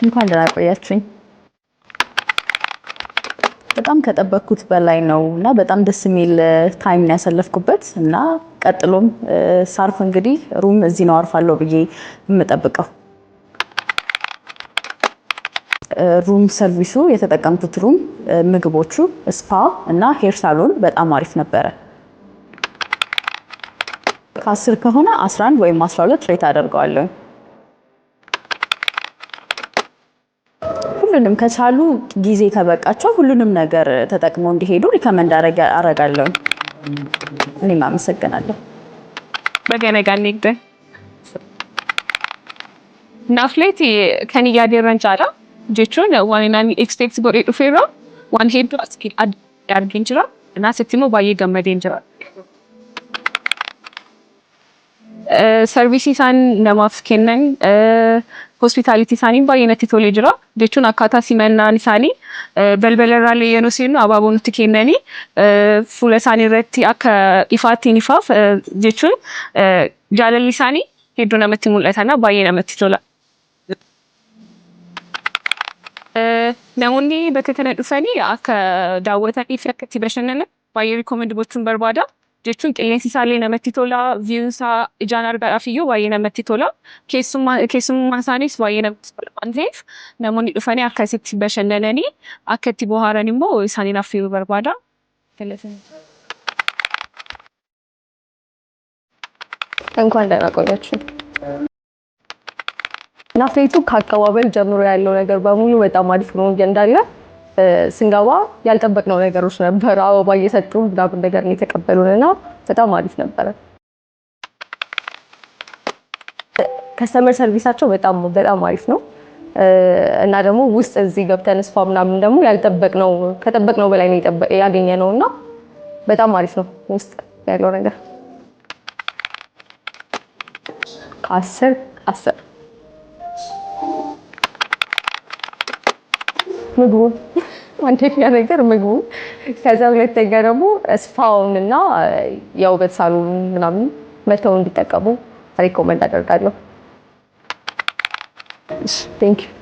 እንኳን ደህና ቆያችሁኝ። በጣም ከጠበቅኩት በላይ ነው እና በጣም ደስ የሚል ታይም ነው ያሳለፍኩበት እና ቀጥሎም ሳርፍ እንግዲህ ሩም እዚህ ነው አርፋለሁ ብዬ የምጠብቀው። ሩም ሰርቪሱ የተጠቀምኩት ሩም፣ ምግቦቹ፣ ስፓ እና ሄር ሳሎን በጣም አሪፍ ነበረ። ከ10 ከሆነ 11 ወይም 12 ሬት አደርገዋለሁ። ሁሉንም ከቻሉ ጊዜ ከበቃቸው ሁሉንም ነገር ተጠቅመው እንዲሄዱ ሪከመንድ አረጋለሁ። እኔም አመሰግናለሁ። በገነጋን ንግደ ናፍሌቲ ከኒያ ደረንጫላ ጀቹን ዋናን ኤክስፔክት ጎሬ ዱፌራ ዋን ሄድ አስኪል አድርገን ጅራ እና ሰቲሞ ባየ ገመደን ጅራ ሰርቪስ ኢሳን ነማፍ ከነን ሆስፒታሊቲ ሳኒን ባየነቲ ቶሌ ጅራ ጀቹን አካታ ሲመና ኒሳኒ በልበለራለ የኖሲኑ አባቦኑ ትከነኒ ፉለ ሳኒ ረቲ አከ ኢፋቲ ኒፋፍ ጀቹን ጃለሊ ሳኒ ሄዱና መቲ ሙለታና ባየና መቲ ቶላ ናሙኒ በከተነ ዱፈኒ አከ ዳወታ ኢፈክቲ በሸነነ ባየ ሪኮመንድ ቦቹን በርባዳ ጀቹን ቅሌንሲ ሳሌ ነመቲ ቶላ ቪውሳ ኢጃናር ጋራፊዮ ባየና መቲ ቶላ ኬሱም ማሳኒስ ባየና አንዜፍ ናሙኒ ዱፈኒ አከ ሲቲ በሸነነኒ አከቲ ቦሃራኒሞ ሳኒና ፊው በርባዳ ተለፈን እንኳን ደህና ቆያችሁ። ናፍሌቱ ከአቀባበል ጀምሮ ያለው ነገር በሙሉ በጣም አሪፍ ነው። እንዳለ ስንገባ ያልጠበቅነው ነገሮች ነበር። አበባ እየሰጡ ምናምን ነገር የተቀበሉንና በጣም አሪፍ ነበረ። ከስተመር ሰርቪሳቸው በጣም አሪፍ ነው እና ደግሞ ውስጥ እዚህ ገብተን ስፓ ምናምን ደግሞ ከጠበቅነው በላይ ነው ያገኘነውና በጣም አሪፍ ነው ውስጥ ያለው ነገር። ከ10 10 ምግቡ አንደኛ ነገር ምግቡ፣ ከዛ ሁለተኛ ደግሞ ስፓውን እና የውበት ሳሎን ምናምን መተው እንዲጠቀሙ ሪኮመንድ አደርጋለሁ። ቴንክ ዩ